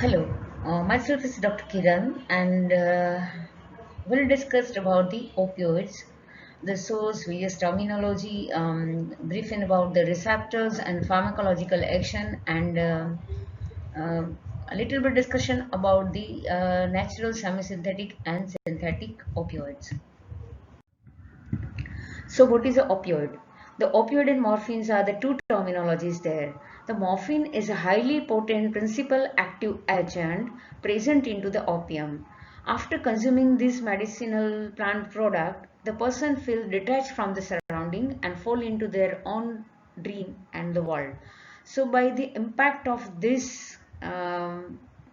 Hello, myself is Dr. Kiran, and we'll discuss about the opioids, the source, various terminology, briefing about the receptors and pharmacological action, and uh, a little bit discussion about the natural, semi-synthetic, and synthetic opioids. So, what is a opioid? The opioid and morphines are the two terminologies there. The morphine is a highly potent principal active agent present into the opium. After consuming this medicinal plant product, the person feels detached from the surrounding and fall into their own dream and the world. So, by the impact of this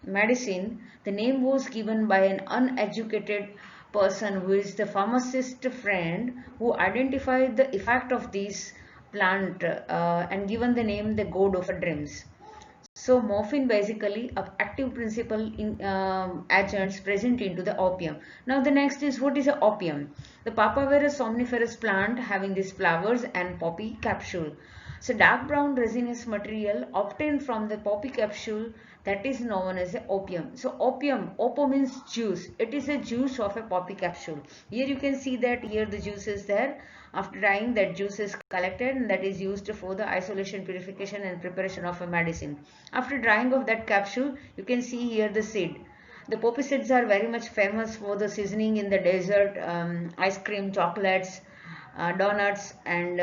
medicine, the name was given by an uneducated person who is the pharmacist friend who identified the effect of this plant and given the name the god of dreams. So morphine basically of active principle in agents present into the opium. Now the next is, what is a opium? The Papaver somniferous plant having these flowers and poppy capsule. So dark brown resinous material obtained from the poppy capsule, that is known as a opium. So opium, opo means juice. It is a juice of a poppy capsule. Here you can see that here the juice is there. After drying, that juice is collected and that is used for the isolation, purification and preparation of a medicine. After drying of that capsule, you can see here the seed. The poppy seeds are very much famous for the seasoning in the dessert, ice cream, chocolates, donuts, and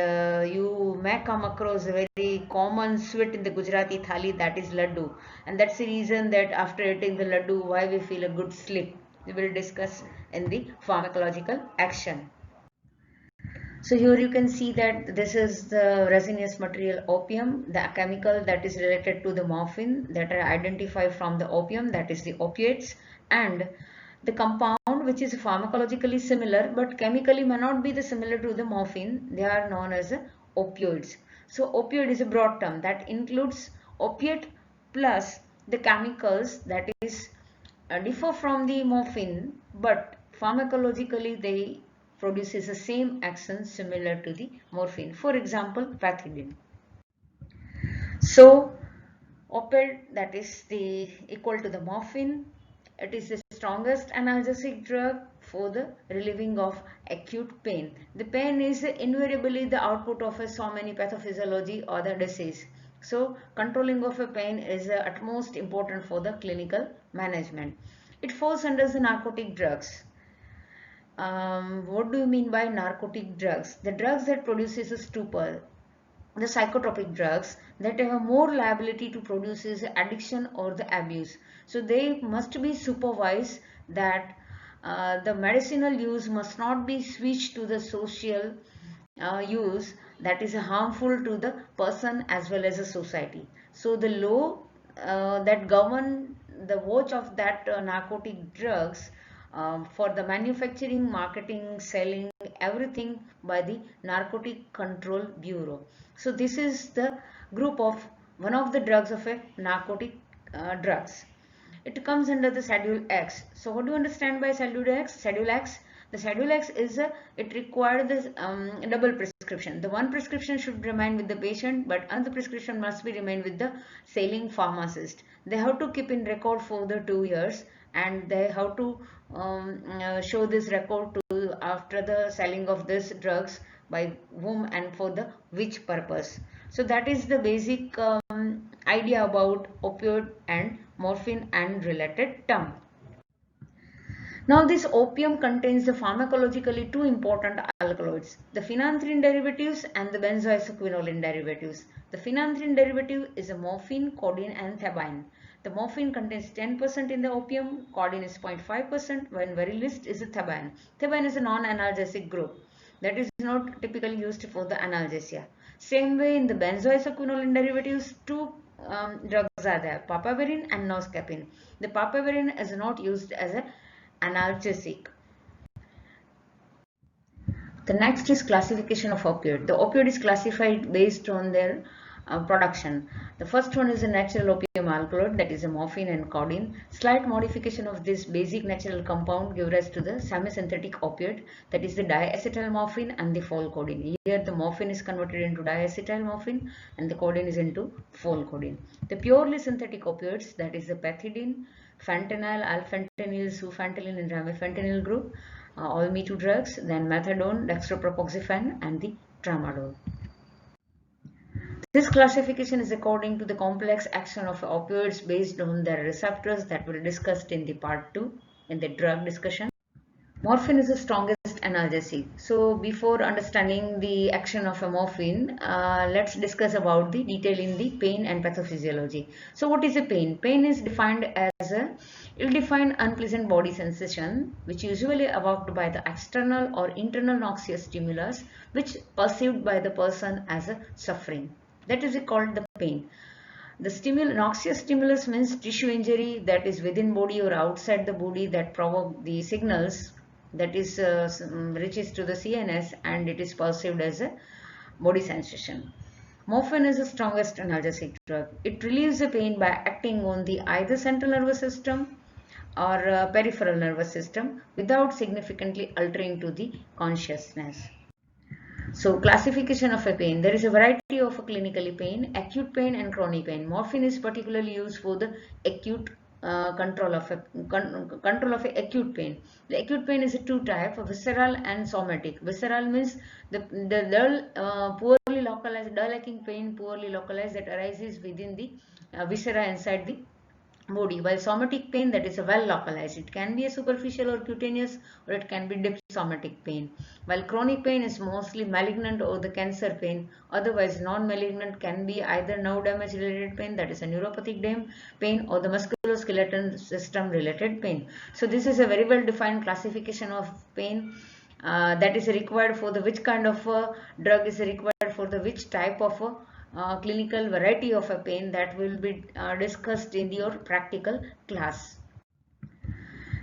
you may come across a very common sweet in the Gujarati thali, that is laddu, and that's the reason that after eating the laddu why we feel a good sleep. We will discuss in the pharmacological action. So here you can see that this is the resinous material opium, the chemical that is related to the morphine that are identified from the opium, that is the opiates, and the compound which is pharmacologically similar but chemically may not be the similar to the morphine. They are known as opioids. So opioid is a broad term that includes opiate plus the chemicals that is differ from the morphine, but pharmacologically they produces the same action similar to the morphine. For example, pethidine. So opioid, that is the equal to the morphine. It is the strongest analgesic drug for the relieving of acute pain. The pain is invariably the output of so many pathophysiology or the disease. So controlling of a pain is utmost important for the clinical management. It falls under the narcotic drugs. What do you mean by narcotic drugs? The drugs that produces a stupor, the psychotropic drugs that have more liability to produce addiction or the abuse. So they must be supervised, that the medicinal use must not be switched to the social use that is harmful to the person as well as the society. So the law that govern the watch of that narcotic drugs for the manufacturing, marketing, selling, everything by the Narcotic Control Bureau. So this is the group of one of the drugs of a narcotic drugs. It comes under the Schedule X. So what do you understand by Schedule X? Schedule X. The Schedule X is it required this double prescription. The one prescription should remain with the patient, but another prescription must be remain with the selling pharmacist. They have to keep in record for the 2 years, and they have to show this record to after the selling of these drugs by whom and for the which purpose. So that is the basic idea about opioid and morphine and related term. Now this opium contains the pharmacologically two important alkaloids, the phenanthrene derivatives and the benzoisoquinoline derivatives. The phenanthrene derivative is a morphine, codeine and thebaine. The morphine contains 10% in the opium, codeine is 0.5%, when very least is a thebaine. Thebaine is a non-analgesic group that is not typically used for the analgesia. Same way in the benzoisoquinoline derivatives, two drugs are there, papaverine and noscapine. The papaverine is not used as a analgesic. The next is classification of opioid. The opioid is classified based on their production. The first one is a natural opium alkaloid, that is a morphine and codeine. Slight modification of this basic natural compound give rise to the semisynthetic opioid, that is the diacetylmorphine and the pholcodeine. Here the morphine is converted into diacetylmorphine and the codeine is into pholcodeine. The purely synthetic opioids, that is the pethidine, fentanyl, alphentenyl, sulfentanyl and ramifentenyl group, all Me Too drugs, then methadone, dextropropoxifen and the tramadol. This classification is according to the complex action of opioids based on their receptors that were discussed in the part 2 in the drug discussion. Morphine is the strongest analgesic. So before understanding the action of a morphine, let's discuss about the detail in the pain and pathophysiology. So what is a pain? Pain is defined as a ill-defined unpleasant body sensation which usually evoked by the external or internal noxious stimulus which perceived by the person as a suffering. That is called the pain. The noxious stimulus means tissue injury that is within body or outside the body that provoke the signals that is reaches to the CNS and it is perceived as a body sensation. Morphine is the strongest analgesic drug. It relieves the pain by acting on the either central nervous system or peripheral nervous system without significantly altering to the consciousness. So classification of a pain. There is a variety of clinically pain, acute pain and chronic pain. Morphine is particularly used for the acute control of acute pain. The acute pain is a two type, visceral and somatic. Visceral means the dull, poorly localized, dull-aching pain, poorly localized that arises within the viscera inside the body, while somatic pain, that is a well localized. It can be a superficial or cutaneous or it can be deep somatic pain, while chronic pain is mostly malignant or the cancer pain. Otherwise non-malignant can be either nerve damage related pain, that is a neuropathic pain, or the musculoskeletal system related pain. So this is a very well defined classification of pain that is required for the which kind of drug is required for the which type of clinical variety of a pain that will be discussed in your practical class.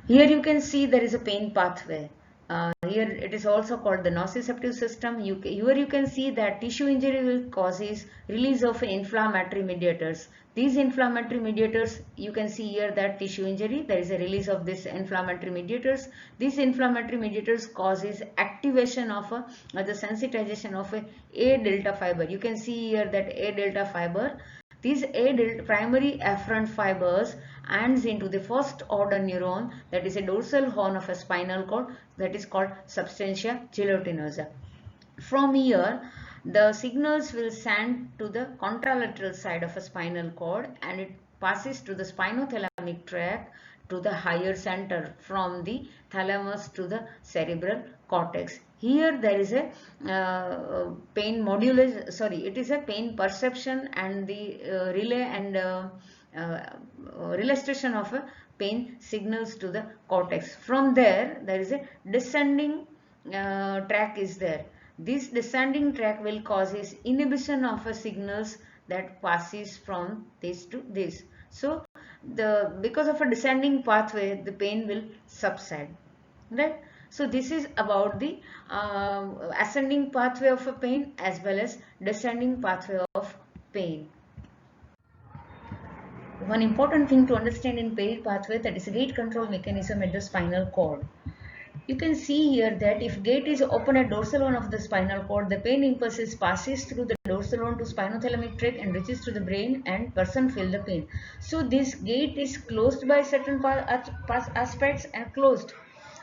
Here you can see there is a pain pathway. Here it is also called the nociceptive system. Here you can see that tissue injury will causes release of inflammatory mediators. These inflammatory mediators, you can see here that tissue injury, there is a release of this inflammatory mediators. These inflammatory mediators causes activation of the sensitization of A delta fiber. You can see here that A delta fiber. These primary afferent fibers ends into the first order neuron, that is a dorsal horn of a spinal cord, that is called substantia gelatinosa. From here the signals will send to the contralateral side of a spinal cord and it passes to the spinothalamic tract to the higher center, from the thalamus to the cerebral cortex. Here there is a pain modulation, sorry, it is a pain perception and the relay and relation of a pain signals to the cortex. From there is a descending track is there. This descending track will causes inhibition of a signals that passes from this to this. So because of a descending pathway, the pain will subside, right? So this is about the ascending pathway of a pain as well as descending pathway of pain. One important thing to understand in pain pathway, that is a gate control mechanism at the spinal cord. You can see here that if gate is open at dorsal horn of the spinal cord, the pain impulses passes through the dorsal horn to spinothalamic tract and reaches to the brain and person feel the pain. So this gate is closed by certain aspects and closed,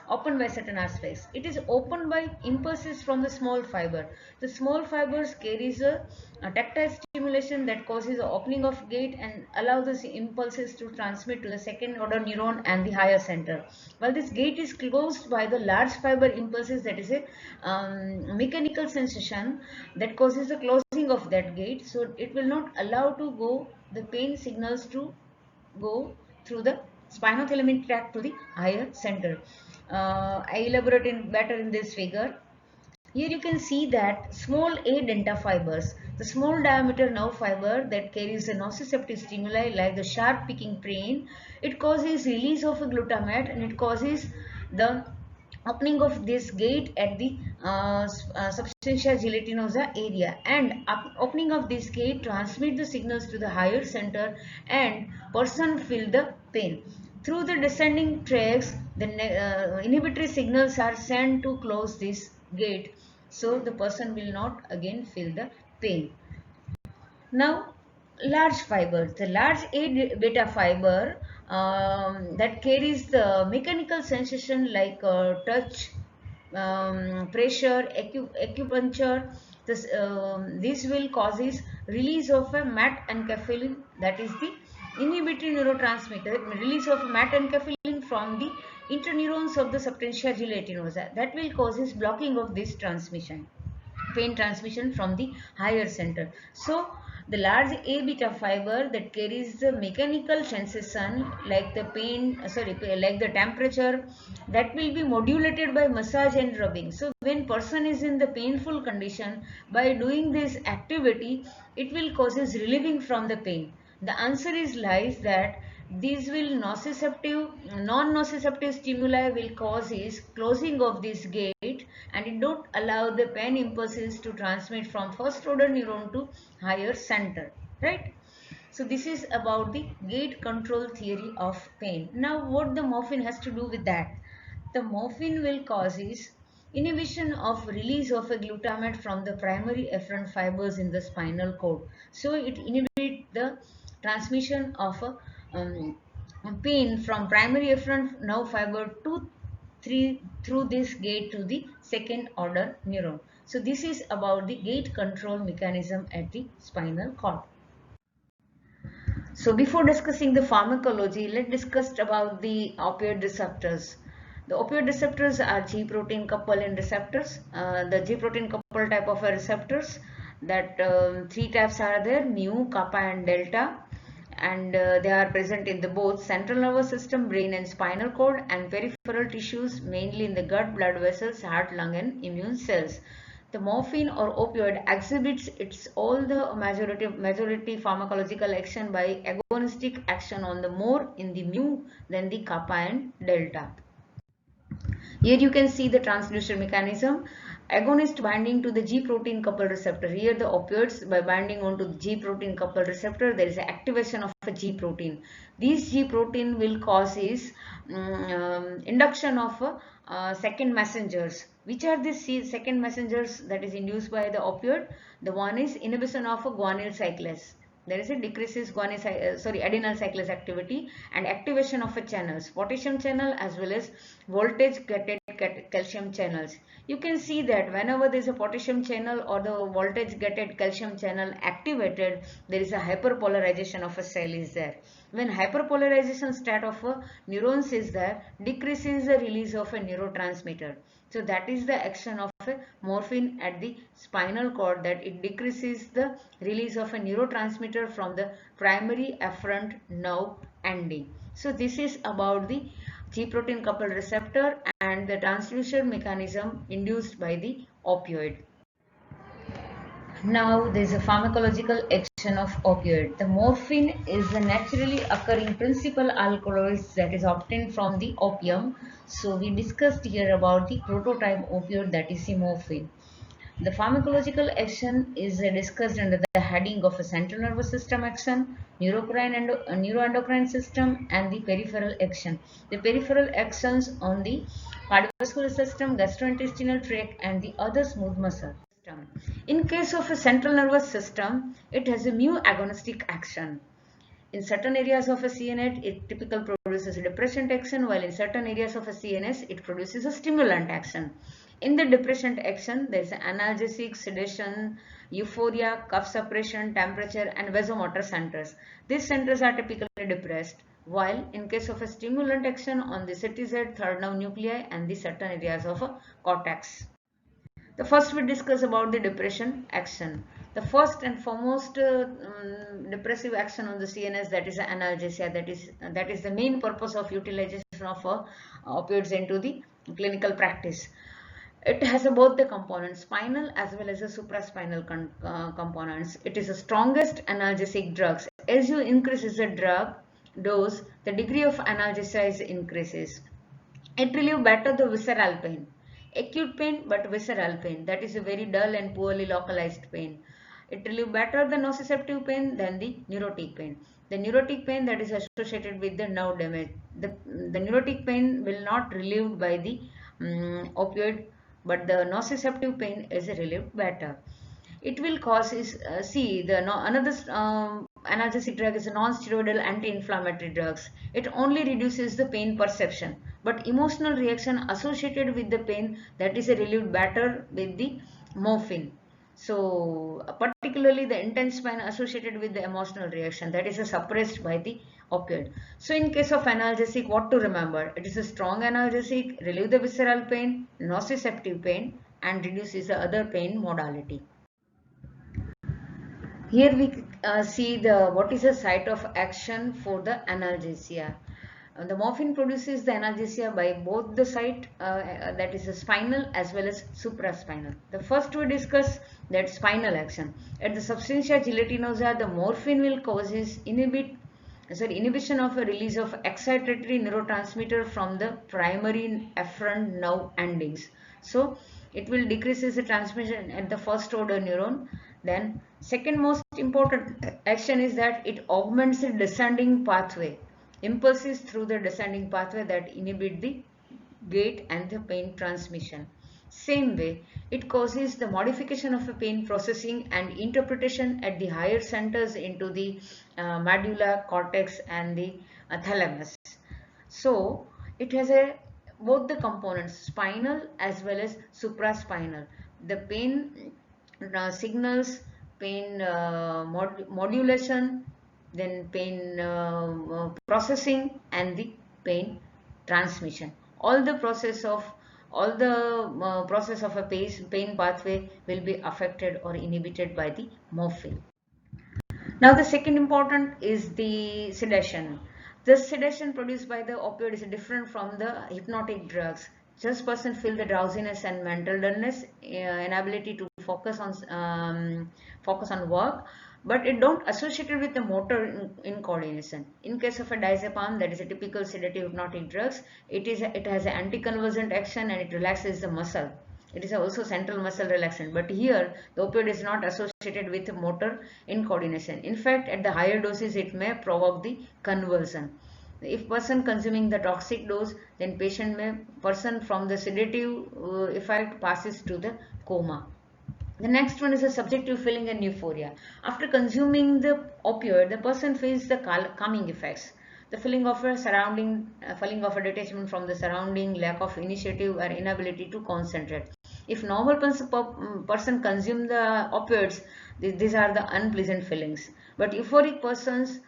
open by certain aspects. It is opened by impulses from the small fiber. The small fibers carries a tactile stimulation that causes the opening of gate and allow the impulses to transmit to the second order neuron and the higher center. While this gate is closed by the large fiber impulses, that is a mechanical sensation that causes the closing of that gate. So it will not allow to go the pain signals to go through the spinothalamic tract to the higher center. I elaborate better in this figure. Here you can see that small A denta fibers, the small diameter nerve fiber that carries a nociceptive stimuli like the sharp picking pain, it causes release of a glutamate and it causes the opening of this gate at the substantia gelatinosa area, and opening of this gate transmit the signals to the higher center and person feel the pain. Through the descending tracts, the inhibitory signals are sent to close this gate, so the person will not again feel the pain. Now, large fiber. The large A beta fiber that carries the mechanical sensation like touch, pressure, acupuncture. This will causes release of a MAT enkephalin, that is the inhibitory neurotransmitter, release of MAT enkephalin from the interneurons of the substantia gelatinosa. That will causes blocking of this transmission, pain transmission from the higher center. So the large A beta fiber that carries the mechanical sensation like the pain, like the temperature, that will be modulated by massage and rubbing. So when person is in the painful condition, by doing this activity, it will causes relieving from the pain. The answer is lies that these will non-nociceptive stimuli will cause is closing of this gate, and it don't allow the pain impulses to transmit from first order neuron to higher center, right? So this is about the gate control theory of pain. Now what the morphine has to do with that? The morphine will causes inhibition of release of a glutamate from the primary efferent fibers in the spinal cord. So it inhibits the transmission of a pain from primary efferent nerve fiber to through this gate to the second order neuron. So this is about the gate control mechanism at the spinal cord. So before discussing the pharmacology, let's discuss about the opioid receptors. The opioid receptors are G protein coupled receptors. The G protein coupled type of receptors, that three types are there: mu, kappa and delta, and they are present in the both central nervous system, brain and spinal cord, and peripheral tissues, mainly in the gut, blood vessels, heart, lung and immune cells. The morphine or opioid exhibits its all the majority pharmacological action by agonistic action on the more in the mu than the kappa and delta. Here you can see the transducer mechanism. Agonist binding to the G protein coupled receptor. Here the opioids, by binding onto the G protein coupled receptor, there is activation of a G protein. These G protein will cause is induction of second messengers. Which are these second messengers that is induced by the opioid? The one is inhibition of a guanyl cyclase. There is a decreases adenyl cyclase activity and activation of a channels, potassium channel as well as voltage gated calcium channels. You can see that whenever there is a potassium channel or the voltage gated calcium channel activated, there is a hyperpolarization of a cell is there. When hyperpolarization state of a neurons is there, decreases the release of a neurotransmitter. So that is the action of a morphine at the spinal cord, that it decreases the release of a neurotransmitter from the primary efferent nerve ending. So this is about the G protein coupled receptor and the transducer mechanism induced by the opioid. Now there is a pharmacological action of opioid. The morphine is a naturally occurring principal alkaloid that is obtained from the opium. So we discussed here about the prototype opioid, that is the morphine. The pharmacological action is discussed under the heading of a central nervous system action, neuroendocrine system, and the peripheral action. The peripheral actions on the cardiovascular system, gastrointestinal tract, and the other smooth muscle system. In case of a central nervous system, it has a mu agonistic action. In certain areas of a CNS, it typically produces a depressant action, while in certain areas of a CNS, it produces a stimulant action. In the depressant action, there is analgesic, sedation, euphoria, cough suppression, temperature, and vasomotor centers. These centers are typically depressed, while in case of a stimulant action on the CTZ, third nerve nuclei, and the certain areas of a cortex. The first we discuss about the depression action. The first and foremost depressive action on the CNS, that is analgesia. That is the main purpose of utilization of opioids into the clinical practice. It has both the components, spinal as well as the supraspinal components. It is the strongest analgesic drugs. As you increases the drug dose, the degree of analgesia increases. It relieves better the visceral pain. Acute pain but visceral pain, that is a very dull and poorly localized pain. It relieves better the nociceptive pain than the neurotic pain. The neurotic pain that is associated with the nerve damage. The neurotic pain will not relieved by the opioid, but the nociceptive pain is relieved better. It will cause is see the no, another analgesic drug is a non-steroidal anti-inflammatory drugs. It only reduces the pain perception, but emotional reaction associated with the pain, that is relieved better with the morphine. So particularly the intense pain associated with the emotional reaction, that is suppressed by the opioid. So in case of analgesic, what to remember? It is a strong analgesic, relieve the visceral pain, nociceptive pain, and reduces the other pain modality. Here we see the what is the site of action for the analgesia. The morphine produces the analgesia by both the site that is a spinal as well as supraspinal. The first we discuss that spinal action. At the substantia gelatinosa, the morphine will causes inhibition of a release of excitatory neurotransmitter from the primary afferent nerve endings. So it will decreases the transmission at the first order neuron. Then second most important action is that it augments the descending pathway, impulses through the descending pathway that inhibit the gait and the pain transmission. Same way, it causes the modification of a pain processing and interpretation at the higher centers into the medulla, cortex and the thalamus. So it has both the components, spinal as well as supraspinal. The pain signals, pain modulation, then pain processing and the pain transmission. All the process of a pain pathway will be affected or inhibited by the morphine. Now the second important is the sedation. The sedation produced by the opioid is different from the hypnotic drugs. Just person feel the drowsiness and mental dullness, inability to focus on work, but it don't associate it with the motor in coordination. In case of a diazepam, that is a typical sedative hypnotic drugs, it has an anticonvulsant action and it relaxes the muscle. It is also central muscle relaxant, but here the opioid is not associated with motor in coordination. In fact, at the higher doses, it may provoke the convulsion. If person consuming the toxic dose, then person from the sedative effect passes to the coma. The next one is a subjective feeling and euphoria. After consuming the opioid, the person feels the calming effects. The feeling of a detachment from the surrounding, lack of initiative or inability to concentrate. If normal person consume the opioids, these are the unpleasant feelings. But euphoric persons,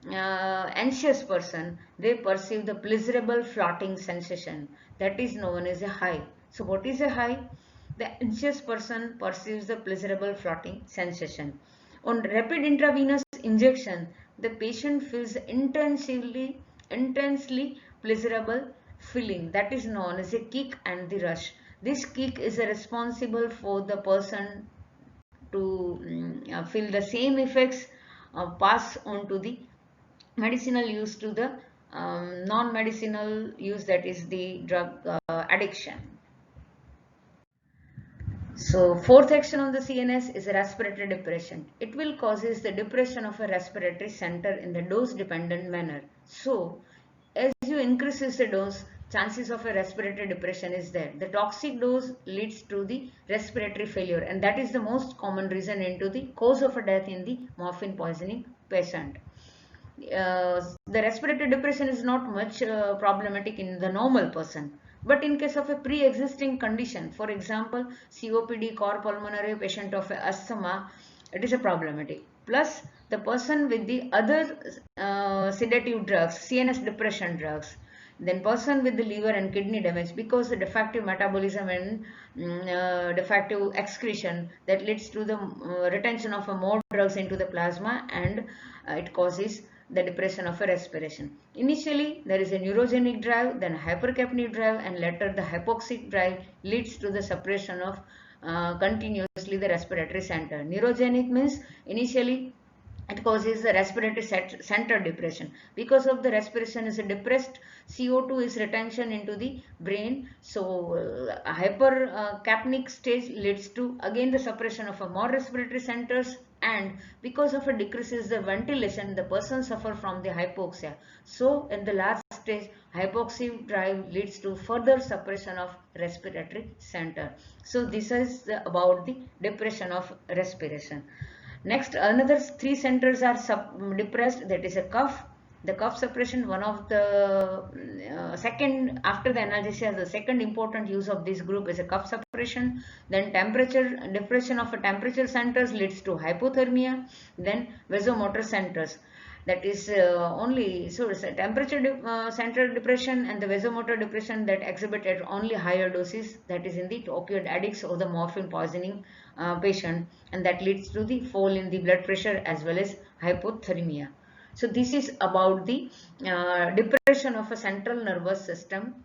anxious person, they perceive the pleasurable floating sensation that is known as a high. So what is a high? The anxious person perceives the pleasurable floating sensation. On rapid intravenous injection, the patient feels intensely pleasurable feeling that is known as a kick and the rush. This kick is responsible for the person to feel the same effects pass on to the medicinal use to the non-medicinal use, that is the drug addiction. So fourth action on the CNS is respiratory depression. It will causes the depression of a respiratory center in the dose dependent manner. So as you increases the dose, chances of a respiratory depression is there. The toxic dose leads to the respiratory failure, and that is the most common reason into the cause of a death in the morphine poisoning patient. The respiratory depression is not much problematic in the normal person. But in case of a pre-existing condition, for example, COPD, core pulmonary patient of asthma, it is a problematic. Plus, the person with the other sedative drugs, CNS depression drugs, then person with the liver and kidney damage, because the defective metabolism and defective excretion that leads to the retention of more drugs into the plasma, and it causes the depression of a respiration. Initially, there is a neurogenic drive, then hypercapnic drive, and later the hypoxic drive leads to the suppression of continuously the respiratory center. Neurogenic means initially It causes the respiratory center depression. Because of the respiration is depressed, CO2 is retention into the brain. So hypercapnic stage leads to again the suppression of more respiratory centers, and because of a decreases the ventilation, the person suffer from the hypoxia. So in the last stage, hypoxic drive leads to further suppression of respiratory center. So this is about the depression of respiration. Next, another three centers are depressed, that is a cough. The cough suppression, one of the second after the analgesia, the second important use of this group is a cough suppression. Then temperature, depression of a temperature centers leads to hypothermia. Then vasomotor centers, that is only, so it's a temperature center depression and the vasomotor depression that exhibit at only higher doses, that is in the opioid addicts or the morphine poisoning patient, and that leads to the fall in the blood pressure as well as hypothermia. So this is about the depression of a central nervous system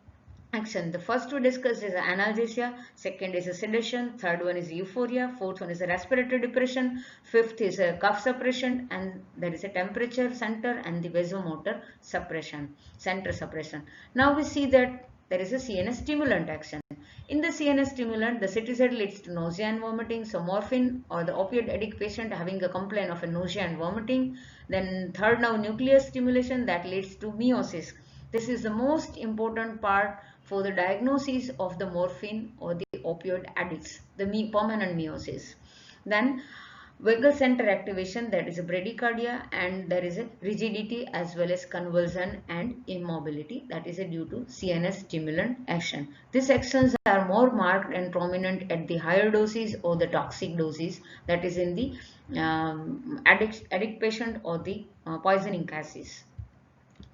action. The first we discussed is analgesia, second is a sedation, third one is euphoria, fourth one is a respiratory depression, fifth is a cough suppression, and there is a temperature center and the vasomotor suppression, center suppression. Now we see that there is a CNS stimulant action. In the CNS stimulant, the cetirizine leads to nausea and vomiting. So morphine or the opioid addict patient having a complaint of a nausea and vomiting. Then third, now nuclear stimulation that leads to meiosis. This is the most important part for the diagnosis of the morphine or the opioid addicts, the permanent meiosis. Then vagal center activation, that is a bradycardia, and there is a rigidity as well as convulsion and immobility, that is due to CNS stimulant action. These actions are more marked and prominent at the higher doses or the toxic doses, that is in the addict patient or the poisoning cases.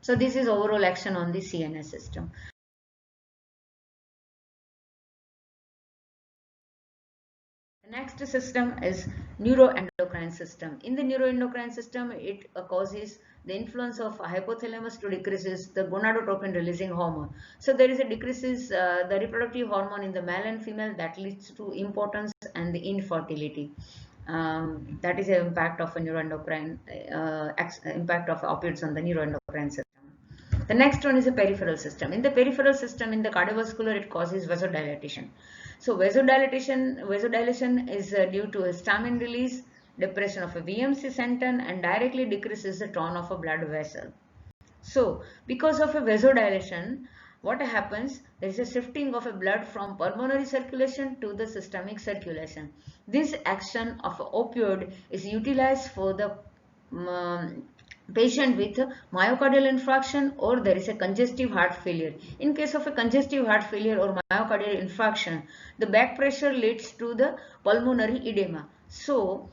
So this is overall action on the CNS system. The next system is neuroendocrine system. In the neuroendocrine system, it causes the influence of hypothalamus to decreases the gonadotropin releasing hormone. So there is a decreases the reproductive hormone in the male and female, that leads to impotence and the infertility. That is the impact of a neuroendocrine impact of opioids on the neuroendocrine system. The next one is the peripheral system. In the peripheral system, in the cardiovascular, it causes vasodilation. So vasodilation is due to histamine release, depression of a VMC center, and directly decreases the tone of a blood vessel. So because of a vasodilation, what happens? There is a shifting of a blood from pulmonary circulation to the systemic circulation. This action of opioid is utilized for the patient with myocardial infarction, or there is a congestive heart failure. In case of a congestive heart failure or myocardial infarction, the back pressure leads to the pulmonary edema. So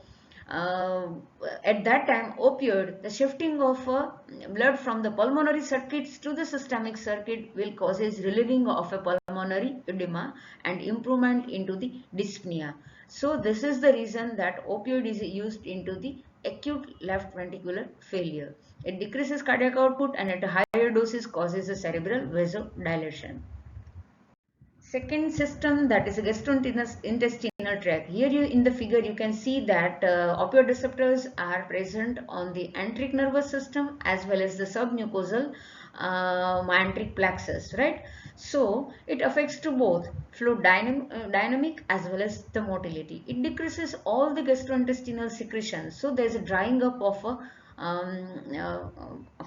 at that time, opioid, the shifting of blood from the pulmonary circuits to the systemic circuit will causes relieving of a pulmonary edema and improvement into the dyspnea. So this is the reason that opioid is used into the acute left ventricular failure. It decreases cardiac output and at higher doses causes a cerebral vasodilation. Second system, that is a gastrointestinal tract. Here in the figure you can see that opioid receptors are present on the enteric nervous system as well as the submucosal myenteric plexus, right? So it affects to both fluid dynamic as well as the motility. It decreases all the gastrointestinal secretions. So there is a drying up of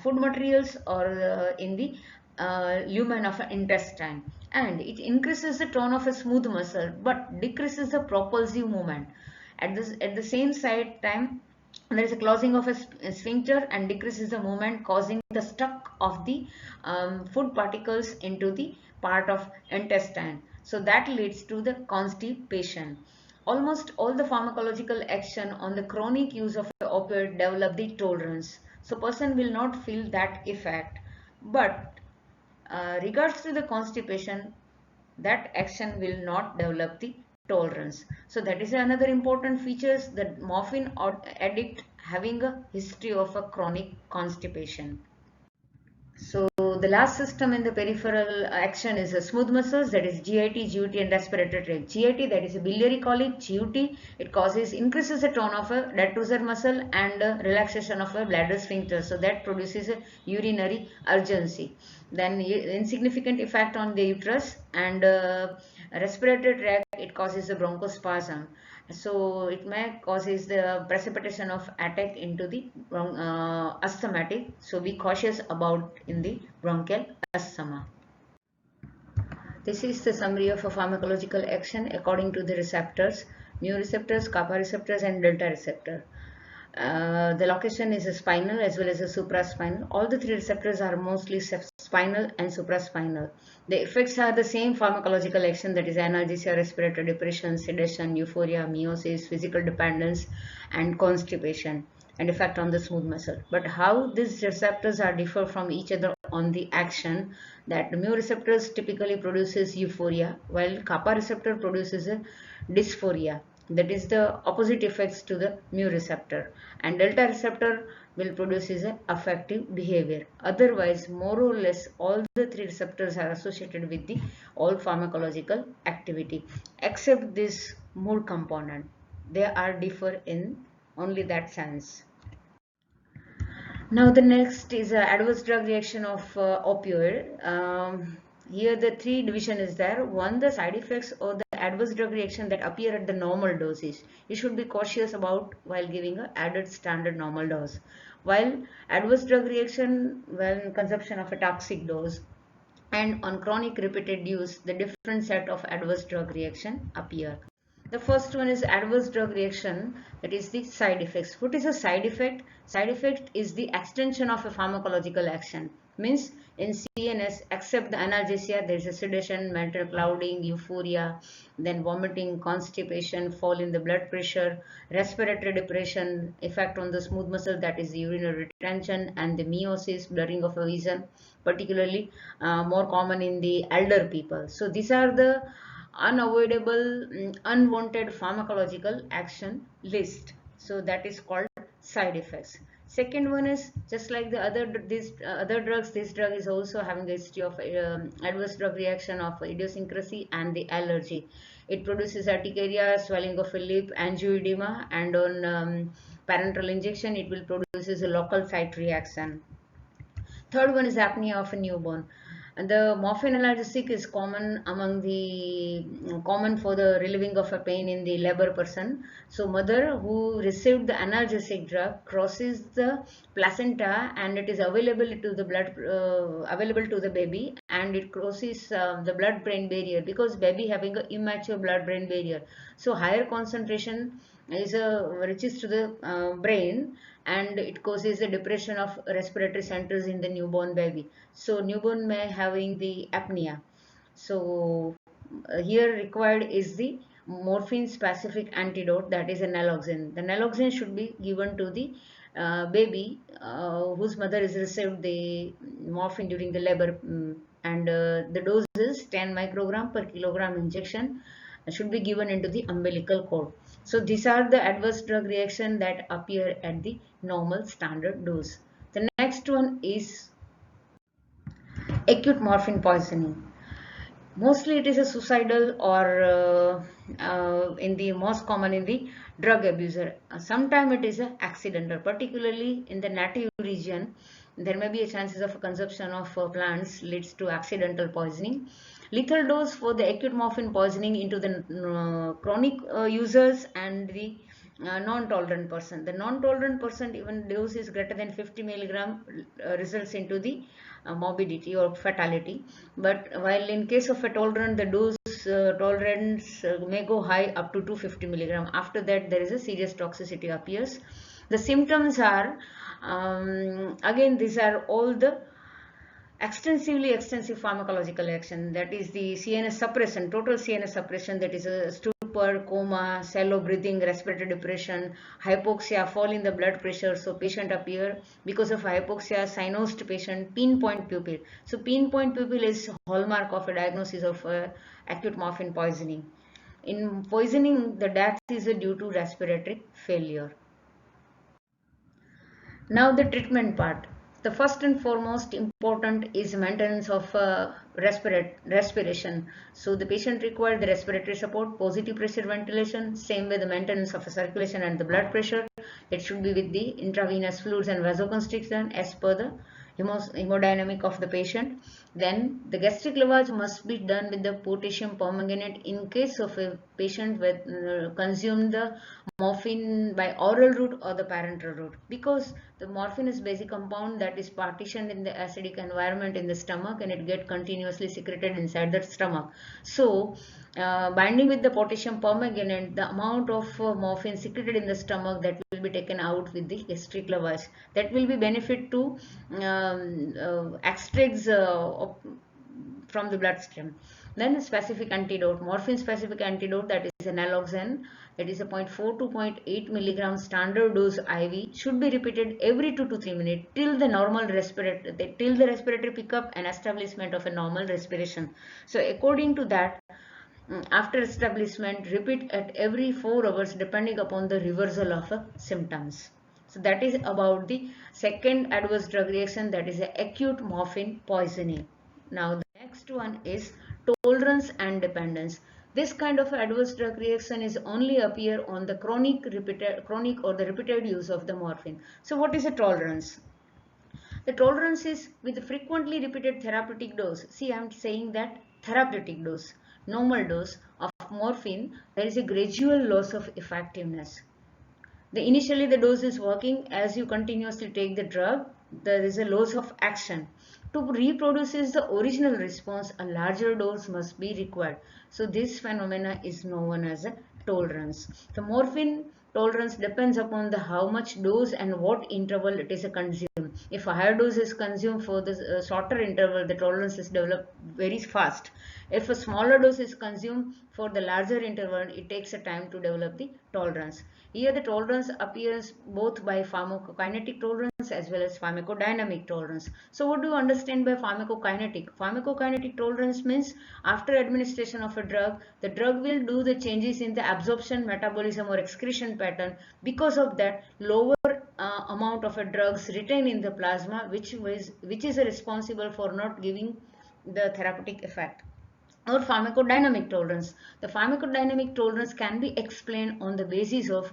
food materials or in the lumen of an intestine, and it increases the tone of a smooth muscle but decreases the propulsive movement. At the same side time, there is a closing of a sphincter and decreases the movement, causing the stuck of the food particles into the part of intestine. So that leads to the constipation. Almost all the pharmacological action on the chronic use of opioid develop the tolerance. So person will not feel that effect, but regards to the constipation, that action will not develop the tolerance. So that is another important features, that morphine addict having a history of a chronic constipation. So the last system in the peripheral action is the smooth muscles, that is GIT, GUT and respiratory tract. GIT, that is a biliary colic. GUT, it increases the tone of a detrusor muscle and relaxation of a bladder sphincter. So that produces a urinary urgency. Then insignificant effect on the uterus and respiratory tract, it causes a bronchospasm. So it may causes the precipitation of attack into the asthmatic. So be cautious about in the bronchial asthma. This is the summary of a pharmacological action according to the receptors: mu receptors, kappa receptors and delta receptor. The location is a spinal as well as a supraspinal. All the three receptors are mostly spinal and supraspinal. The effects are the same pharmacological action, that is analgesia, respiratory depression, sedation, euphoria, meiosis, physical dependence and constipation, and effect on the smooth muscle. But how these receptors are differ from each other on the action, that the mu receptors typically produces euphoria while kappa receptor produces a dysphoria. That is the opposite effects to the mu receptor, and delta receptor will produce is a affective behavior. Otherwise, more or less all the three receptors are associated with the all pharmacological activity except this mood component. They are differ in only that sense. Now the next is adverse drug reaction of opioid. Here the three division is there. One, the side effects or the adverse drug reaction that appear at the normal dosage. You should be cautious about while giving a added standard normal dose. While adverse drug reaction when consumption of a toxic dose, and on chronic repeated use, the different set of adverse drug reaction appear. The first one is adverse drug reaction, that is the side effects. What is a side effect? Side effect is the extension of a pharmacological action. Means in CNS, except the analgesia, there is a sedation, mental clouding, euphoria, then vomiting, constipation, fall in the blood pressure, respiratory depression, effect on the smooth muscle, that is the urinary retention, and the meiosis, blurring of a vision, particularly more common in the elder people. So these are the unavoidable unwanted pharmacological action list. So that is called side effects. Second one is just like the other drugs, this drug is also having a history of adverse drug reaction of idiosyncrasy and the allergy. It produces urticaria, swelling of a lip, angioedema, and on parenteral injection it will produce a local site reaction. Third one is apnea of a newborn. And the morphine analgesic is common for the relieving of a pain in the labor person. So mother who received the analgesic drug crosses the placenta and it is available to the baby, and it crosses the blood-brain barrier because baby having a immature blood-brain barrier. So higher concentration is reaches to the brain, and it causes a depression of respiratory centers in the newborn baby. So newborn may having the apnea. So here required is the morphine specific antidote, that is a naloxone. The naloxone should be given to the baby whose mother is received the morphine during the labor, and the dose is 10 microgram per kilogram injection should be given into the umbilical cord. So these are the adverse drug reaction that appear at the normal standard dose. The next one is acute morphine poisoning. Mostly it is a suicidal or in the most common in the drug abuser. Sometimes it is accidental, particularly in the native region. There may be a chances of consumption of plants leads to accidental poisoning. Lethal dose for the acute morphine poisoning into the chronic users and the non-tolerant person. The non-tolerant person, even dose is greater than 50 milligram, results into the morbidity or fatality. But while in case of a tolerant, the dose tolerance may go high up to 250 milligram. After that, there is a serious toxicity appears. The symptoms are again, these are all the extensive pharmacological action, that is the CNS suppression, total CNS suppression, that is a stupor, coma, shallow breathing, respiratory depression, hypoxia, fall in the blood pressure. So patient appear because of hypoxia, cyanosed patient, pinpoint pupil. So pinpoint pupil is hallmark of a diagnosis of acute morphine poisoning. In poisoning, the death is due to respiratory failure. Now the treatment part. The first and foremost important is maintenance of respiration. So the patient required the respiratory support, positive pressure ventilation, same with the maintenance of the circulation and the blood pressure. It should be with the intravenous fluids and vasoconstriction as per the hemodynamic of the patient. Then the gastric lavage must be done with the potassium permanganate in case of a patient with consume the morphine by oral route or the parenteral route, because the morphine is basic compound that is partitioned in the acidic environment in the stomach and it get continuously secreted inside the stomach. So binding with the potassium permanganate, the amount of morphine secreted in the stomach that will be taken out with the gastric lavage, that will be benefit to extracts from the bloodstream. Then specific antidote, morphine specific antidote, that is naloxone, that is a 0.4 to 0.8 milligram standard dose IV, should be repeated every 2 to 3 minutes till the normal respiratory pickup and establishment of a normal respiration. So according to that, after establishment, repeat at every 4 hours depending upon the reversal of symptoms. So that is about the second adverse drug reaction, that is acute morphine poisoning. Now the next one is tolerance and dependence. This kind of adverse drug reaction is only appear on the chronic or the repeated use of the morphine. So what is a tolerance? The tolerance is with frequently repeated therapeutic dose. See, I am saying that therapeutic dose, normal dose of morphine, there is a gradual loss of effectiveness. Initially the dose is working. As you continuously take the drug, there is a loss of action. To reproduce the original response, a larger dose must be required. So this phenomena is known as a tolerance. The morphine tolerance depends upon the how much dose and what interval it is consumed. If a higher dose is consumed for the shorter interval, the tolerance is developed very fast. If a smaller dose is consumed for the larger interval, it takes a time to develop the tolerance. Here the tolerance appears both by pharmacokinetic tolerance as well as pharmacodynamic tolerance. So what do you understand by pharmacokinetic? Pharmacokinetic tolerance means after administration of a drug, the drug will do the changes in the absorption, metabolism or excretion pattern. Because of that, lower amount of a drugs retained in the plasma, which is responsible for not giving the therapeutic effect. Or pharmacodynamic tolerance. The pharmacodynamic tolerance can be explained on the basis of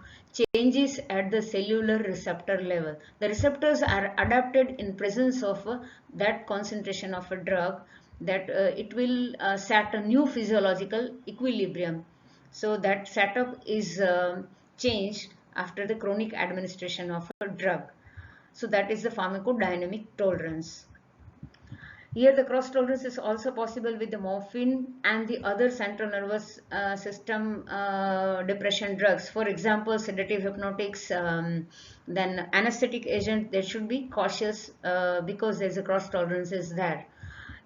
changes at the cellular receptor level. The receptors are adapted in presence of that concentration of a drug, that it will set a new physiological equilibrium. So that setup is changed after the chronic administration of a drug. So that is the pharmacodynamic tolerance. Here the cross tolerance is also possible with the morphine and the other central nervous system depression drugs. For example, sedative hypnotics, then anesthetic agent. They should be cautious because there is a cross tolerance is there.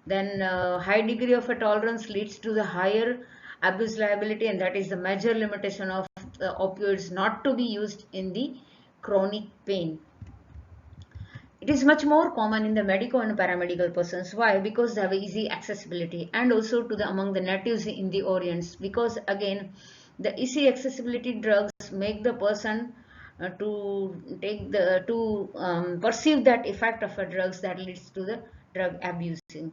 Then high degree of a tolerance leads to the higher abuse liability, and that is the major limitation of opioids not to be used in the chronic pain. It is much more common in the medical and paramedical persons. Why? Because they have easy accessibility, and also to the among the natives in the Orients, because again the easy accessibility drugs make the person perceive that effect of a drugs that leads to the drug abusing.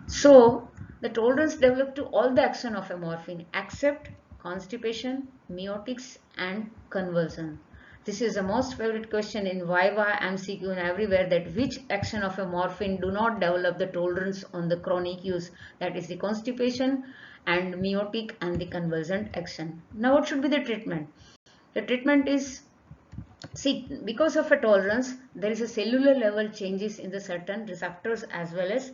So the tolerance developed to all the action of a morphine except constipation, meiotics and convulsion. This is the most favorite question in Viva, MCQ and everywhere, that which action of a morphine do not develop the tolerance on the chronic use, that is the constipation and meiotic and the convulsant action. Now what should be the treatment? The treatment is, see, because of a tolerance there is a cellular level changes in the certain receptors as well as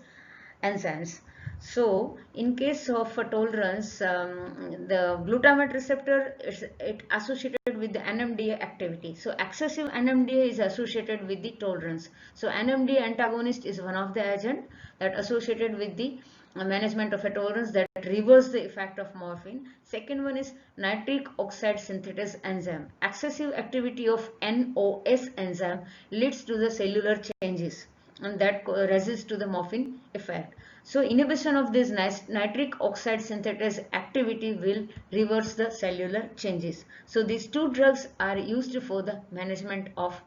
enzymes. So in case of a tolerance, the glutamate receptor is associated with the NMDA activity. So excessive NMDA is associated with the tolerance. So NMDA antagonist is one of the agent that associated with the management of a tolerance, that reverse the effect of morphine. Second one is nitric oxide synthetase enzyme. Excessive activity of NOS enzyme leads to the cellular changes, and that resists to the morphine effect. So inhibition of this nitric oxide synthetase activity will reverse the cellular changes. So these two drugs are used for the management of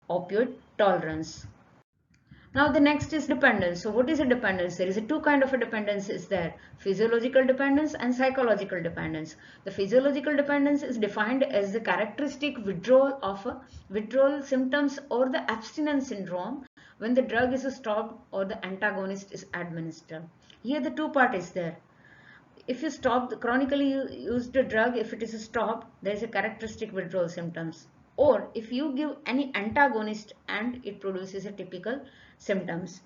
opioid tolerance. Now the next is dependence. So what is a dependence? There is a two kind of a dependence is there. Physiological dependence and psychological dependence. The physiological dependence is defined as the characteristic withdrawal of withdrawal symptoms or the abstinence syndrome when the drug is stopped or the antagonist is administered. Here the two part is there. If you stop the chronically used drug, if it is stopped, there is a characteristic withdrawal symptoms. Or if you give any antagonist and it produces a typical symptoms.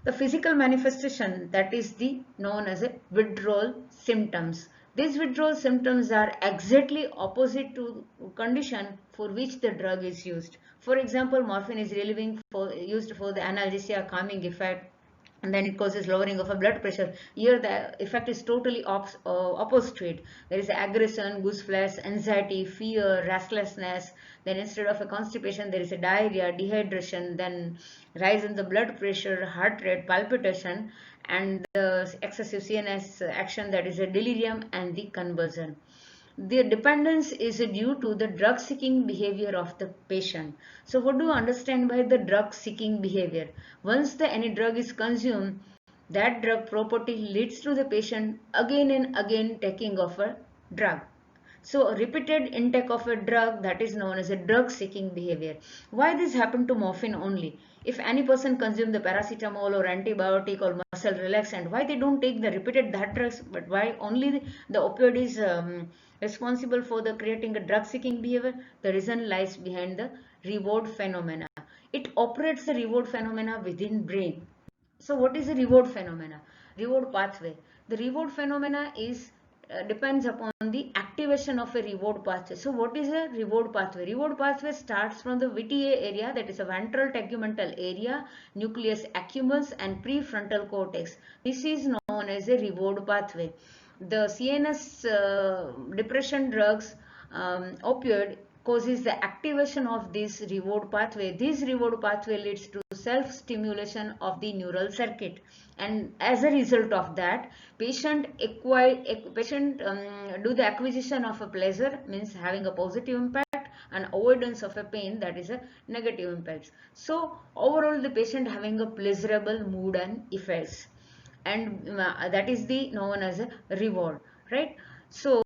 The physical manifestation, that is the known as a withdrawal symptoms. These withdrawal symptoms are exactly opposite to condition for which the drug is used. For example, morphine is used for the analgesia calming effect, and then it causes lowering of a blood pressure. Here the effect is totally opposite to it. There is aggression, goose flesh, anxiety, fear, restlessness. Then instead of a constipation, there is a diarrhea, dehydration, then rise in the blood pressure, heart rate, palpitation, and the excessive CNS action, that is a delirium and the convulsion. The dependence is due to the drug seeking behavior of the patient. So what do you understand by the drug seeking behavior? Once any drug is consumed, that drug property leads to the patient again and again taking of a drug. So repeated intake of a drug, that is known as a drug seeking behavior. Why this happened to morphine only? If any person consume the paracetamol or antibiotic or muscle relaxant, why they don't take the repeated that drugs, but why only the opioid is responsible for the creating a drug seeking behavior? The reason lies behind the reward phenomena. It operates the reward phenomena within brain. So what is the reward phenomena? Reward pathway. The reward phenomena is depends upon the activation of a reward pathway. So what is a reward pathway? Reward pathway starts from the VTA area, that is a ventral tegmental area, nucleus accumbens and prefrontal cortex. This is known as a reward pathway. The CNS depression drugs, opioid, causes the activation of this reward pathway. This reward pathway leads to self-stimulation of the neural circuit, and as a result of that, patient do the acquisition of a pleasure, means having a positive impact, and avoidance of a pain, that is a negative impact. So overall the patient having a pleasurable mood and effects, and that is the known as a reward, right? So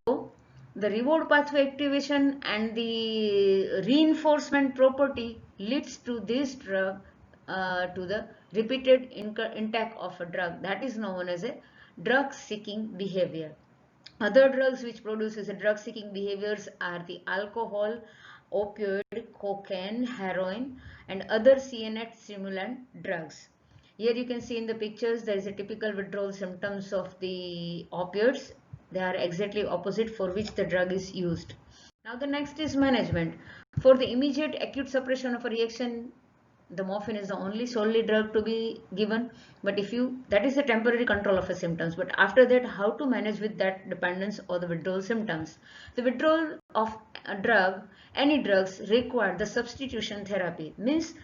the reward pathway activation and the reinforcement property leads to this drug, to the repeated intake of a drug, that is known as a drug seeking behavior. Other drugs which produces a drug seeking behaviors are the alcohol, opioid, cocaine, heroin, and other CNS stimulant drugs. Here you can see in the pictures there is a typical withdrawal symptoms of the opioids. They are exactly opposite for which the drug is used. Now the next is management. For the immediate acute suppression of a reaction, the morphine is the only solely drug to be given. But if you, that is a temporary control of the symptoms. But after that, how to manage with that dependence or the withdrawal symptoms? The withdrawal of a drug, any drugs require the substitution therapy. Means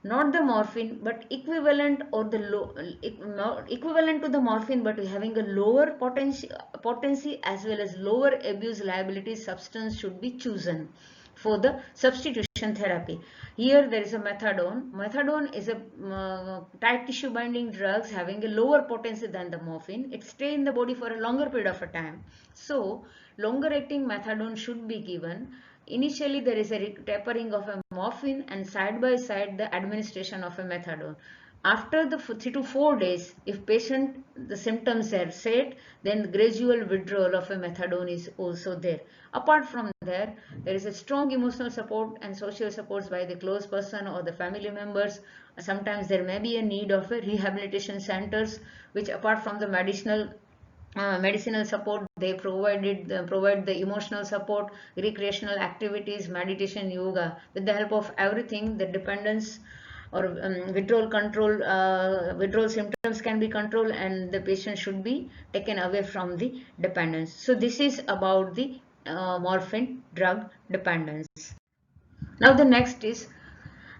not the morphine but equivalent or the equivalent to the morphine but having a lower potency as well as lower abuse liability substance should be chosen for the substitution therapy. Here there is a methadone. Methadone is a tight tissue binding drugs having a lower potency than the morphine. It stays in the body for a longer period of a time. So longer acting methadone should be given. Initially there is a tapering of a morphine and side by side the administration of a methadone. After the 3 to 4 days, if patient the symptoms are set, then gradual withdrawal of a methadone is also there. Apart from there is a strong emotional support and social supports by the close person or the family members. Sometimes there may be a need of a rehabilitation centers which apart from the medicinal support, they provide the emotional support, recreational activities, meditation, yoga. With the help of everything, the dependence or withdrawal symptoms can be controlled and the patient should be taken away from the dependence. So this is about the morphine drug dependence. Now the next is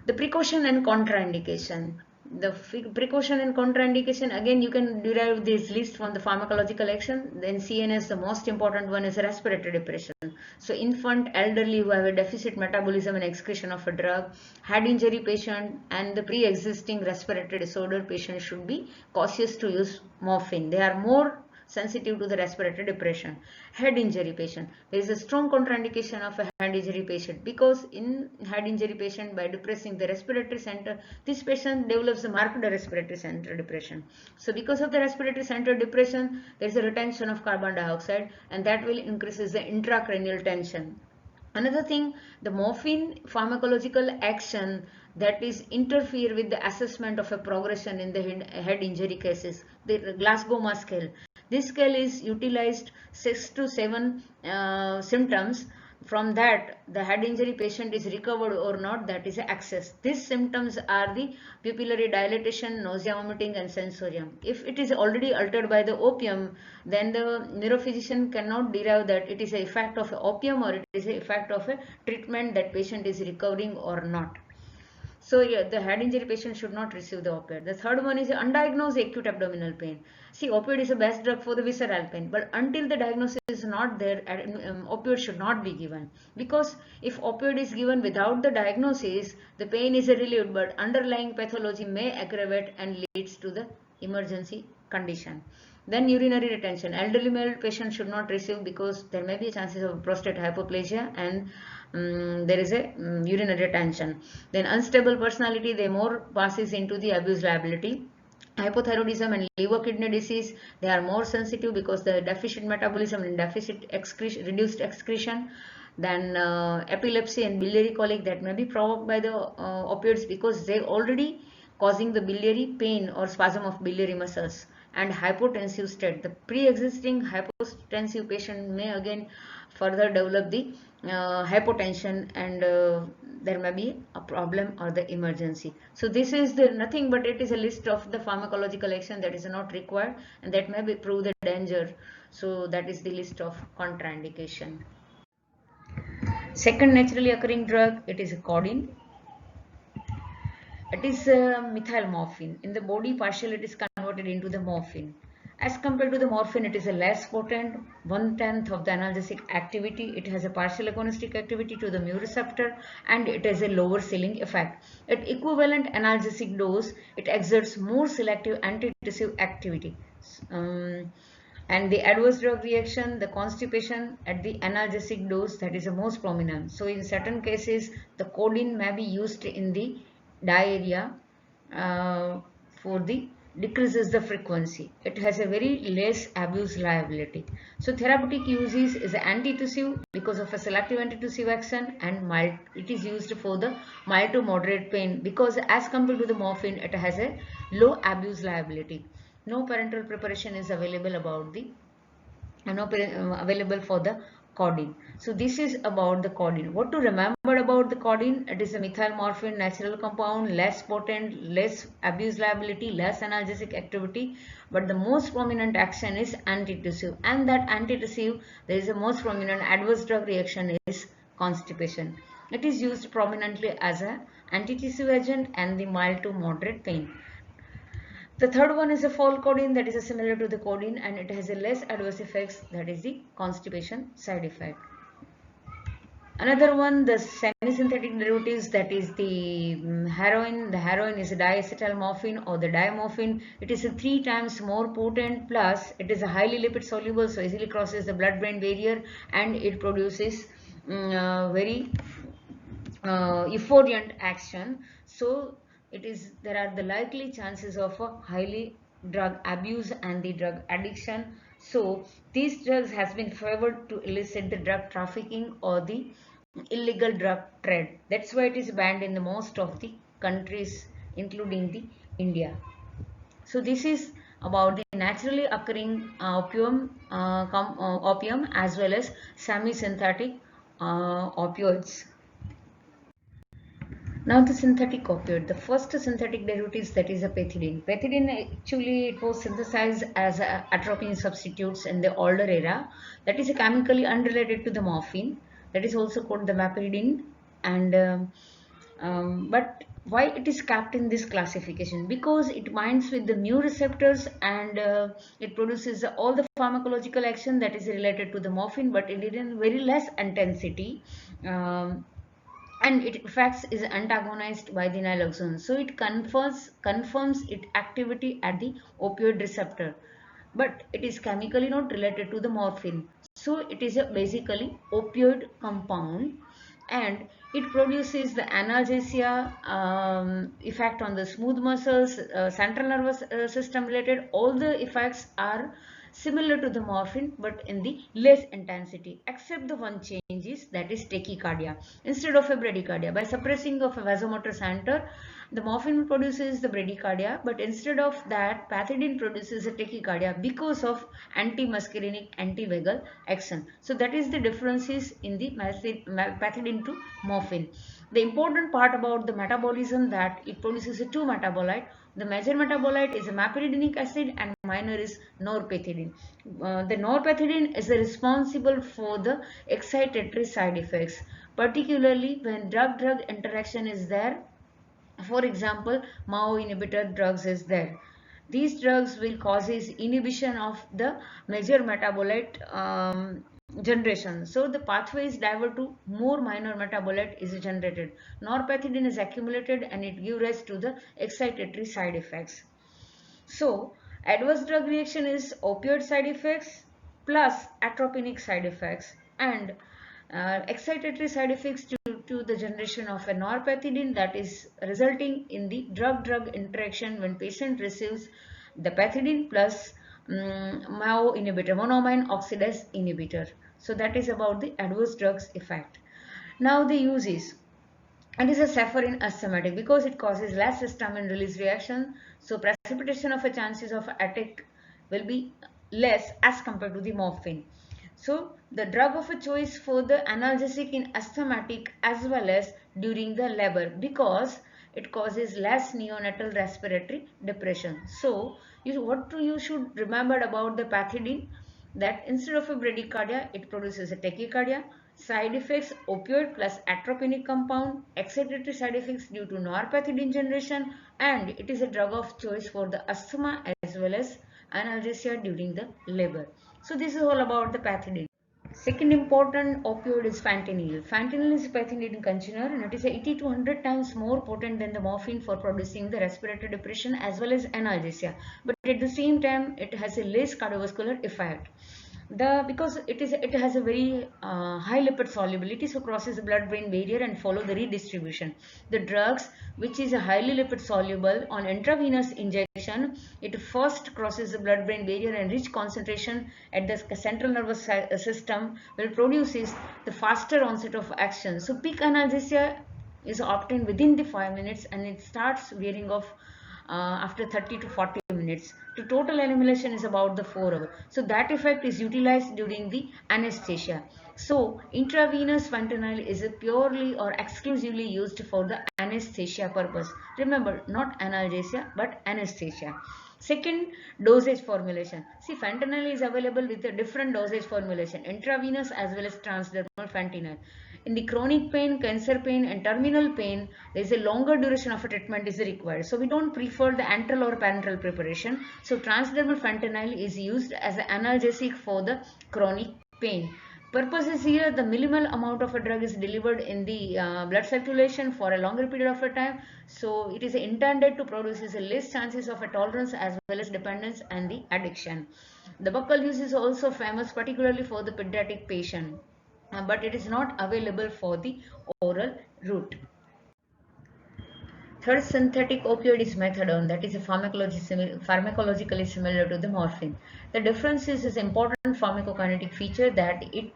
the precaution and contraindication. The precaution and contraindication, again you can derive this list from the pharmacological action. Then CNS, the most important one is respiratory depression. So infant, elderly who have a deficit metabolism and excretion of a drug, head injury patient, and the pre-existing respiratory disorder patient should be cautious to use morphine. They are more sensitive to the respiratory depression. Head injury patient, there is a strong contraindication of a head injury patient, because in head injury patient, by depressing the respiratory center, this patient develops a marked respiratory center depression. So because of the respiratory center depression, there is a retention of carbon dioxide, and that will increases the intracranial tension. Another thing, the morphine pharmacological action that is interfere with the assessment of a progression in the head injury cases, the Glasgow scale. This scale is utilized 6 to 7 symptoms. From that, the head injury patient is recovered or not, that is access. These symptoms are the pupillary dilatation, nausea, vomiting, and sensorium. If it is already altered by the opium, then the neurophysician cannot derive that it is an effect of opium or it is an effect of a treatment that patient is recovering or not. So yeah, the head injury patient should not receive the opioid. The third one is undiagnosed acute abdominal pain. See, opioid is the best drug for the visceral pain, but until the diagnosis is not there, opioid should not be given. Because if opioid is given without the diagnosis, the pain is relieved, but underlying pathology may aggravate and leads to the emergency condition. Then urinary retention. Elderly male patient should not receive because there may be chances of prostate hyperplasia and there is a urinary retention. Then unstable personality, they more passes into the abuse liability. Hypothyroidism and liver kidney disease, they are more sensitive because the deficit metabolism and deficit excretion, reduced excretion. Then epilepsy and biliary colic, that may be provoked by the opioids because they already causing the biliary pain or spasm of biliary muscles. And hypotensive state, the pre-existing hypotensive patient may again further develop the hypotension, and there may be a problem or the emergency. So this is the nothing but it is a list of the pharmacological action that is not required and that may be prove the danger. So that is the list of contraindication. Second naturally occurring drug, it is codeine. It is methyl morphine. In the body, partially it is converted into the morphine. As compared to the morphine, it is a less potent, 1/10 of the analgesic activity. It has a partial agonistic activity to the mu receptor and it has a lower ceiling effect. At equivalent analgesic dose, it exerts more selective antitussive activity. And the adverse drug reaction, the constipation at the analgesic dose, that is the most prominent. So in certain cases, the codeine may be used in the diarrhea for the decreases the frequency. It has a very less abuse liability. So therapeutic uses is antitussive because of a selective antitussive action, and mild. It is used for the mild to moderate pain because as compared to the morphine, it has a low abuse liability. No parenteral preparation is available about the available for the codeine. So this is about the codeine. What to remember about the codeine? It is a methyl morphine natural compound, less potent, less abuse liability, less analgesic activity, but the most prominent action is antitussive, and that antitussive, there is a most prominent adverse drug reaction is constipation. It is used prominently as an antitussive agent and the mild to moderate pain. The third one is a fall codeine, that is similar to the codeine and it has a less adverse effects, that is the constipation side effect. Another one, the semi-synthetic derivatives, that is the heroin. The heroin is a diacetylmorphine or the diamorphine. It is a 3 times more potent, plus it is a highly lipid soluble, so easily crosses the blood-brain barrier and it produces very effervescent action. So there are the likely chances of a highly drug abuse and the drug addiction. So these drugs has been favored to elicit the drug trafficking or the illegal drug trade. That's why it is banned in the most of the countries, including the India. So this is about the naturally occurring opium as well as semi-synthetic opioids. Now the synthetic opioid, the first synthetic derivatives, that is a pethidine. Pethidine actually it was synthesized as atropine substitutes in the older era. That is chemically unrelated to the morphine. That is also called the mapridine. And but why it is kept in this classification? Because it binds with the mu receptors and it produces all the pharmacological action that is related to the morphine, but it is in very less intensity. And its effects is antagonized by the naloxone, so it confirms its activity at the opioid receptor, but it is chemically not related to the morphine. So it is a basically opioid compound, and it produces the analgesia effect on the smooth muscles, central nervous system related. All the effects are similar to the morphine but in the less intensity, except the one change is that is tachycardia instead of a bradycardia. By suppressing of a vasomotor center, the morphine produces the bradycardia, but instead of that, pethidine produces a tachycardia because of anti-muscarinic, anti-vagal action. So that is the differences in the pethidine to morphine. The important part about the metabolism that it produces two metabolite. The major metabolite is a mapiridinic acid and minor is norpethidine. The norpethidine is responsible for the excitatory side effects, particularly when drug-drug interaction is there. For example, MAO inhibitor drugs is there. These drugs will causes inhibition of the major metabolite generation. So the pathway is diverted to more minor metabolite is generated. Norpethidine is accumulated and it gives rise to the excitatory side effects. So adverse drug reaction is opioid side effects plus atropinic side effects, and excitatory side effects due to the generation of a norpethidine, that is resulting in the drug-drug interaction when patient receives the pethidine plus MAO inhibitor, monoamine oxidase inhibitor. So that is about the adverse drugs effect. Now the uses. It is a safer in asthmatic because it causes less histamine release reaction. So precipitation of a chances of attack will be less as compared to the morphine. So the drug of a choice for the analgesic in asthmatic as well as during the labor, because it causes less neonatal respiratory depression. So what you should remember about the pethidine, that instead of a bradycardia, it produces a tachycardia. Side effects: opioid plus atropinic compound, excitatory side effects due to norpethidine generation, and it is a drug of choice for the asthma as well as analgesia during the labor. So this is all about the pethidine. Second important opioid is fentanyl. Fentanyl is a pethidine congener and it is 80 to 100 times more potent than the morphine for producing the respiratory depression as well as analgesia. But at the same time, it has a less cardiovascular effect. Because it has a very high lipid solubility, so crosses the blood-brain barrier and follow the redistribution. The drugs which is a highly lipid soluble on intravenous injection, it first crosses the blood-brain barrier and reach concentration at the central nervous system will produces the faster onset of action. So peak analgesia is obtained within the 5 minutes and it starts wearing off after 30 to 40 minutes. The total elimination is about the 4 hours. So that effect is utilized during the anesthesia. So intravenous fentanyl is purely or exclusively used for the anesthesia purpose. Remember, not analgesia but anesthesia. Second, dosage formulation. See, fentanyl is available with a different dosage formulation, intravenous as well as transdermal fentanyl. In the chronic pain, cancer pain and terminal pain, there is a longer duration of a treatment is required. So we don't prefer the antral or parenteral preparation. So transdermal fentanyl is used as an analgesic for the chronic pain. Purpose is here, the minimal amount of a drug is delivered in the blood circulation for a longer period of a time. So it is intended to produce less chances of a tolerance as well as dependence and the addiction. The buccal use is also famous, particularly for the pediatric patient, but it is not available for the oral route. Third synthetic opioid is methadone, that is a pharmacologically similar to the morphine. The difference is its important pharmacokinetic feature that it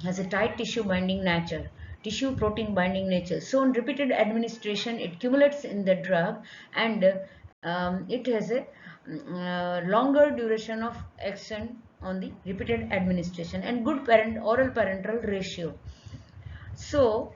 has a tight tissue binding nature, tissue protein binding nature. So on repeated administration, it accumulates in the drug and it has a longer duration of action on the repeated administration and good oral parenteral ratio. So,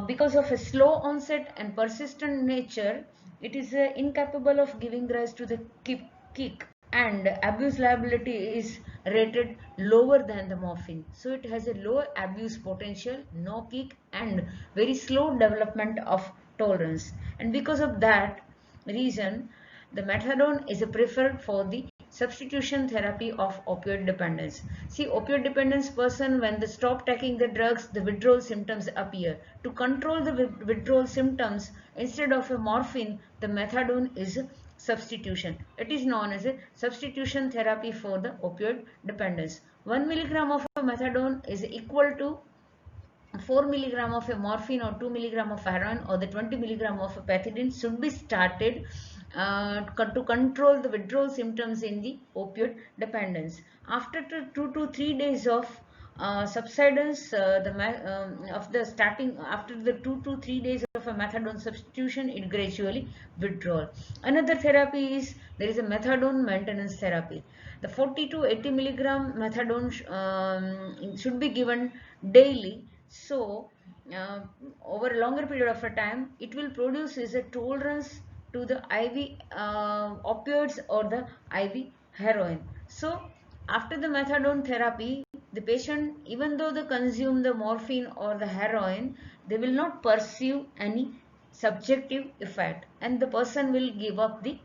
because of a slow onset and persistent nature, it is incapable of giving rise to the kick, and abuse liability is rated lower than the morphine. So, it has a low abuse potential, no kick, and very slow development of tolerance, and because of that reason the methadone is preferred for the substitution therapy of opioid dependence. See, opioid dependence person, when they stop taking the drugs, the withdrawal symptoms appear. To control the withdrawal symptoms, instead of a morphine, the methadone is a substitution. It is known as a substitution therapy for the opioid dependence. 1 milligram of a methadone is equal to 4 milligram of a morphine or 2 milligram of heroin, or the 20 milligram of a pethidine should be started to control the withdrawal symptoms in the opioid dependence. After 2 to 3 days of subsidence of the starting, after the 2 to 3 days of a methadone substitution, it gradually withdrawal. Another therapy is, there is a methadone maintenance therapy. The 40 to 80 milligram methadone should be given daily. So over a longer period of a time, it will produce is a tolerance to the IV opioids or the IV heroin. So after the methadone therapy, the patient, even though they consume the morphine or the heroin, they will not perceive any subjective effect, and the person will give up the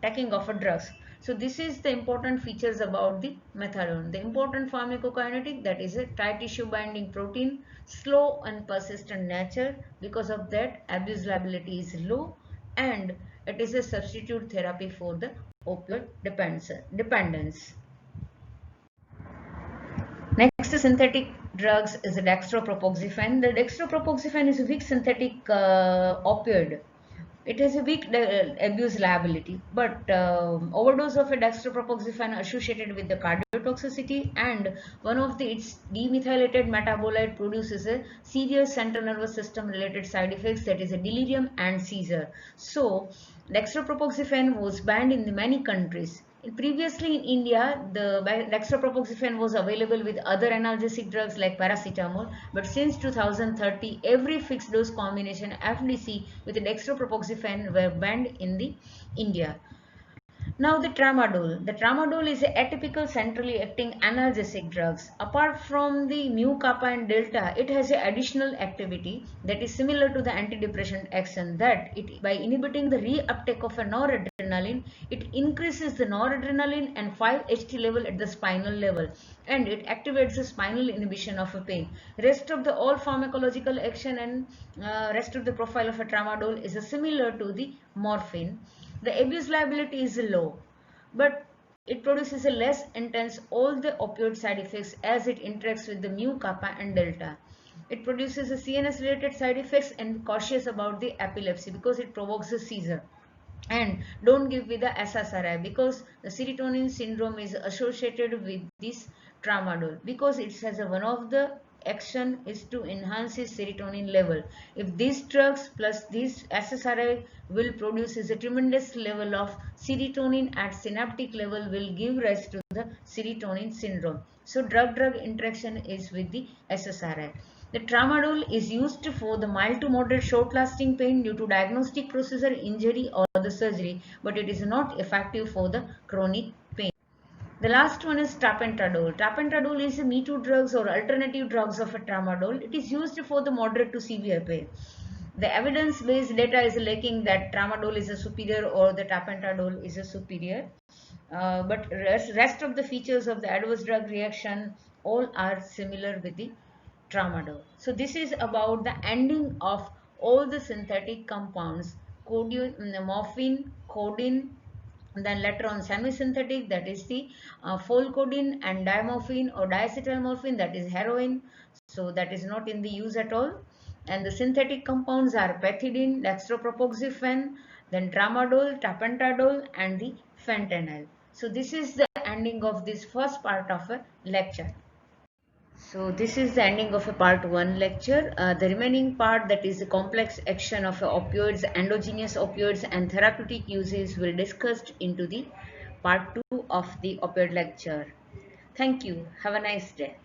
taking of a drugs. So this is the important features about the methadone. The important pharmacokinetic, that is a tight tissue binding protein, slow and persistent nature. Because of that, abuse liability is low, and it is a substitute therapy for the opioid dependence. Next, synthetic drugs is dextropropoxifen. The dextropropoxifen is a weak synthetic opioid. It has a weak abuse liability, but overdose of a dextropropoxifen associated with the cardiotoxicity, and one of its demethylated metabolite produces a serious central nervous system related side effects, that is a delirium and seizure. So dextropropoxifen was banned in many countries. Previously in India, the dextropropoxifen was available with other analgesic drugs like paracetamol, but since 2030, every fixed dose combination FDC with dextropropoxifen were banned in the India. Now the tramadol. The tramadol is a atypical centrally acting analgesic drugs. Apart from the mu, kappa and delta, it has an additional activity that is similar to the antidepressant action, that it, by inhibiting the reuptake of a noradrenaline, it increases the noradrenaline and 5-HT level at the spinal level, and it activates the spinal inhibition of a pain. Rest of the all pharmacological action and rest of the profile of a tramadol is similar to the morphine. The abuse liability is low, but it produces a less intense all the opioid side effects as it interacts with the mu, kappa and delta. It produces a CNS related side effects, and cautious about the epilepsy because it provokes a seizure. And don't give with the SSRI because the serotonin syndrome is associated with this tramadol, because it has one of the action is to enhance his serotonin level. If these drugs plus this SSRI will produce is a tremendous level of serotonin at synaptic level, will give rise to the serotonin syndrome. So drug-drug interaction is with the SSRI. The tramadol is used for the mild to moderate short-lasting pain due to diagnostic procedure, injury or the surgery, but it is not effective for the chronic pain. The last one is tapentadol. Tapentadol is a me too drugs or alternative drugs of a tramadol. It is used for the moderate to severe pain. The evidence-based data is lacking that tramadol is a superior or the tapentadol is a superior. But rest of the features of the adverse drug reaction all are similar with the tramadol. So this is about the ending of all the synthetic compounds, morphine, codeine, then later on semi-synthetic, that is the pholcodeine, and dimorphine or diacetylmorphine, that is heroin. So that is not in the use at all. And the synthetic compounds are pethidine, dextropropoxifen, then tramadol, tapentadol and the fentanyl. So this is the ending of this first part of a lecture. So this is the ending of a part 1 lecture. The remaining part, that is the complex action of opioids, endogenous opioids and therapeutic uses, will discussed into the part 2 of the opioid lecture. Thank you. Have a nice day.